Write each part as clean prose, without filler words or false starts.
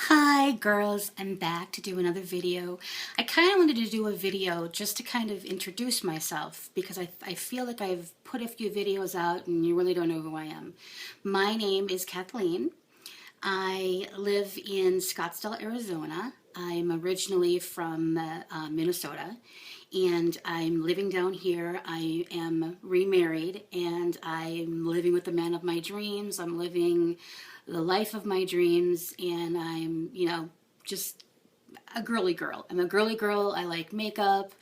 Hi girls, I'm back to do another video. I kind of wanted to do a video just to kind of introduce myself because I feel like I've put a few videos out and you really don't know who I am. My name is Kathleen. I live in Scottsdale, Arizona. I'm originally from Minnesota and I'm living down here. I am remarried and I'm living with the man of my dreams. I'm living the life of my dreams and I'm, just a girly girl. I'm a girly girl. I like makeup.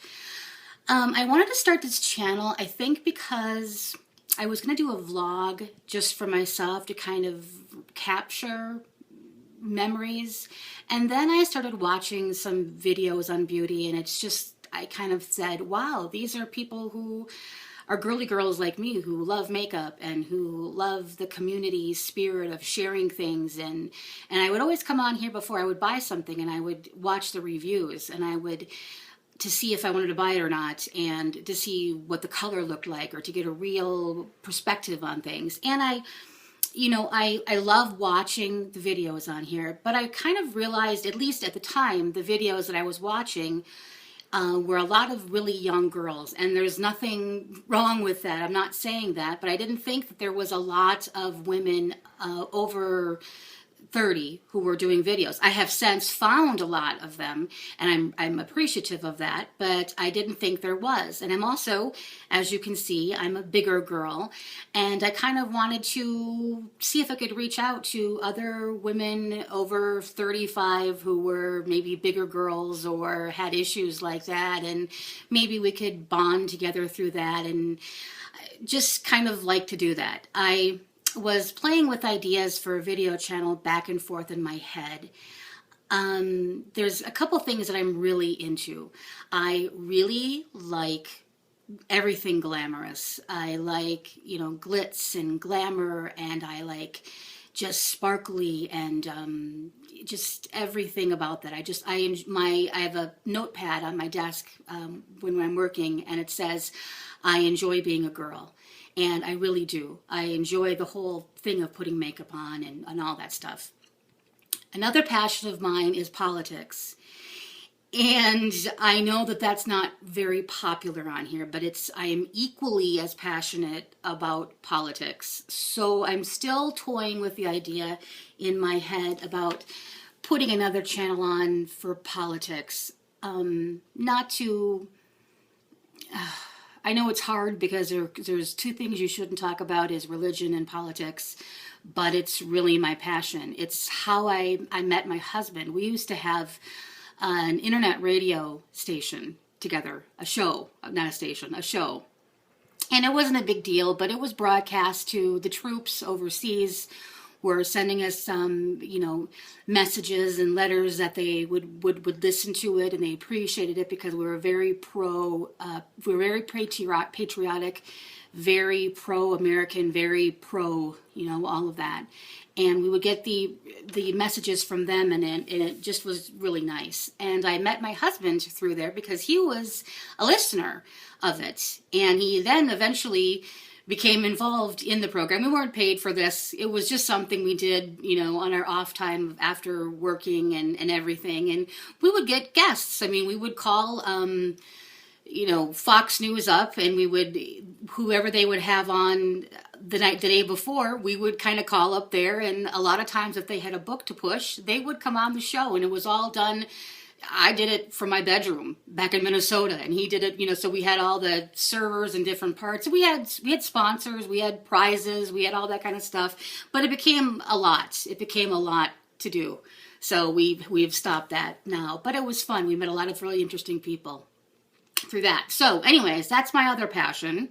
I wanted to start this channel, I think, because I was going to do a vlog just for myself to kind of capture memories. And then I started watching some videos on beauty, and it's just, I kind of said, wow, these are people who are girly girls like me who love makeup and who love the community spirit of sharing things. And I would always come on here before I would buy something and I would watch the reviews and I would to see if I wanted to buy it or not and to see what the color looked like or to get a real perspective on things. And I love watching the videos on here, but I kind of realized, at least at the time, the videos that I was watching were a lot of really young girls, and there's nothing wrong with that. I'm not saying that, but I didn't think that there was a lot of women over 30 who were doing videos. I have since found a lot of them, and I'm appreciative of that, but I didn't think there was. And I'm also, as you can see, I'm a bigger girl, and I kind of wanted to see if I could reach out to other women over 35 who were maybe bigger girls or had issues like that, and maybe we could bond together through that, and just kind of like to do that. I was playing with ideas for a video channel back and forth in my head. There's a couple things that I'm really into. I really like everything glamorous. I like, glitz and glamour, and I like just sparkly and just everything about that. I have a notepad on my desk when I'm working, and it says, I enjoy being a girl. And I really do. I enjoy the whole thing of putting makeup on and all that stuff. Another passion of mine is politics. And I know that that's not very popular on here, but I am equally as passionate about politics. So I'm still toying with the idea in my head about putting another channel on for politics. Not to... I know it's hard because there's two things you shouldn't talk about is religion and politics, but it's really my passion. It's how I met my husband. We used to have an internet radio station together, a show, not a station, a show. And it wasn't a big deal, but it was broadcast to the troops overseas were sending us some, messages and letters that they would listen to it, and they appreciated it because we were very patriotic, very pro-American, very pro, all of that. And we would get the messages from them, and it just was really nice. And I met my husband through there because he was a listener of it, and he then eventually became involved in the program. We weren't paid for this. It was just something we did, on our off time after working and everything. And we would get guests. I mean, we would call, Fox News up, and we would, whoever they would have on the day before, we would kind of call up there. And a lot of times if they had a book to push, they would come on the show, and it was all done. I did it from my bedroom back in Minnesota, and he did it, so we had all the servers in different parts. We had sponsors, we had prizes, we had all that kind of stuff, but it became a lot. It became a lot to do. So we've stopped that now, but it was fun. We met a lot of really interesting people through that. So anyways, that's my other passion.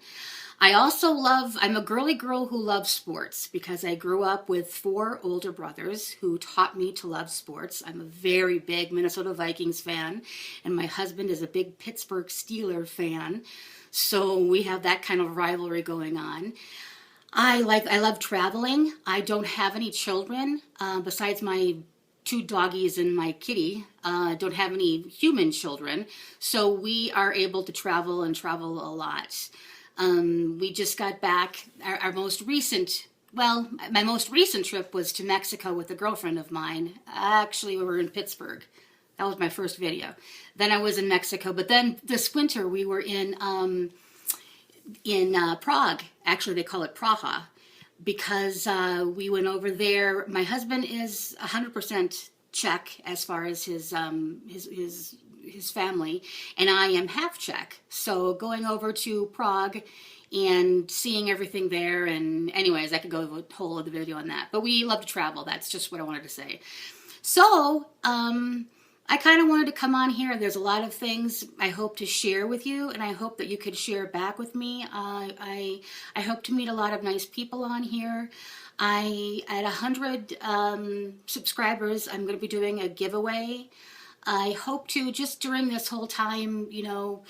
I'm a girly girl who loves sports because I grew up with 4 older brothers who taught me to love sports. I'm a very big Minnesota Vikings fan, and my husband is a big Pittsburgh Steelers fan. So we have that kind of rivalry going on. I love traveling. I don't have any children besides my 2 doggies and my kitty. Don't have any human children. So we are able to travel a lot. We just got back. Our most recent well, my most recent trip was to Mexico with a girlfriend of mine. Actually, we were in Pittsburgh. That was my first video. Then I was in Mexico, but then this winter we were in Prague. Actually, they call it Praha, because we went over there. My husband is 100% Czech as far as his family, and I am half Czech. So going over to Prague and seeing everything there, and anyways, I could go a whole other video on that. But we love to travel. That's just what I wanted to say. So, I kind of wanted to come on here. There's a lot of things I hope to share with you, and I hope that you could share back with me. I hope to meet a lot of nice people on here. At 100 subscribers, I'm going to be doing a giveaway. I hope to, just during this whole time, you know,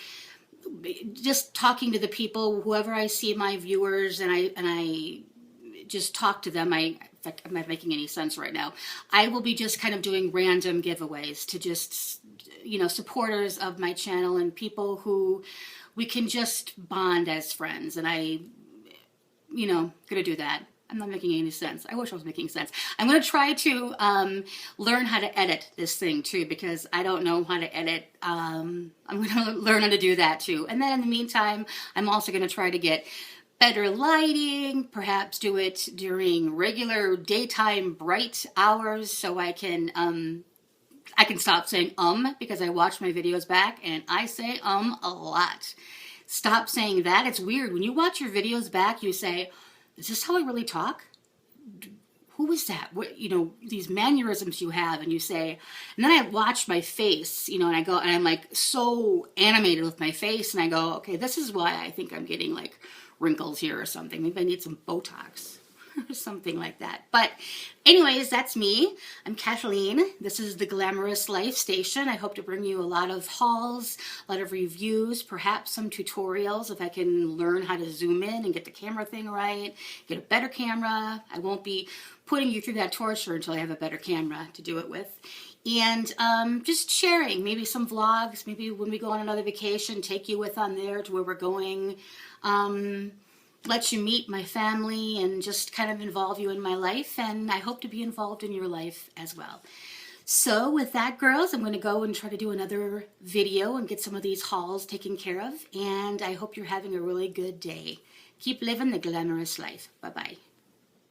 just talking to the people, whoever I see, my viewers, and I just talk to them. In fact, I'm not making any sense right now. I will be just kind of doing random giveaways to just, you know, supporters of my channel and people who we can just bond as friends. And you know, gonna do that. I'm not making any sense. I wish I was making sense. I'm going to try to learn how to edit this thing too, because I don't know how to edit. I'm going to learn how to do that too. And then in the meantime, I'm also going to try to get better lighting, perhaps do it during regular daytime bright hours, so I can stop saying because I watch my videos back and I say a lot. Stop saying that. It's weird. When you watch your videos back, you say, is this how I really talk? Who was that? What, you know, these mannerisms you have, and you say, and then I watch my face, you know, and I go, and I'm like so animated with my face, and I go, okay, this is why I think I'm getting like wrinkles here or something. Maybe I need some Botox or something like that. But anyways, that's me. I'm Kathleen. This is the Glamorous Life Station. I hope to bring you a lot of hauls, a lot of reviews, perhaps some tutorials if I can learn how to zoom in and get the camera thing right, get a better camera. I won't be putting you through that torture until I have a better camera to do it with. And just sharing, maybe some vlogs, maybe when we go on another vacation, take you with on there to where we're going. Let you meet my family and just kind of involve you in my life, and I hope to be involved in your life as well. So with that, girls, I'm going to go and try to do another video and get some of these hauls taken care of, and I hope you're having a really good day. Keep living the glamorous life. Bye-bye.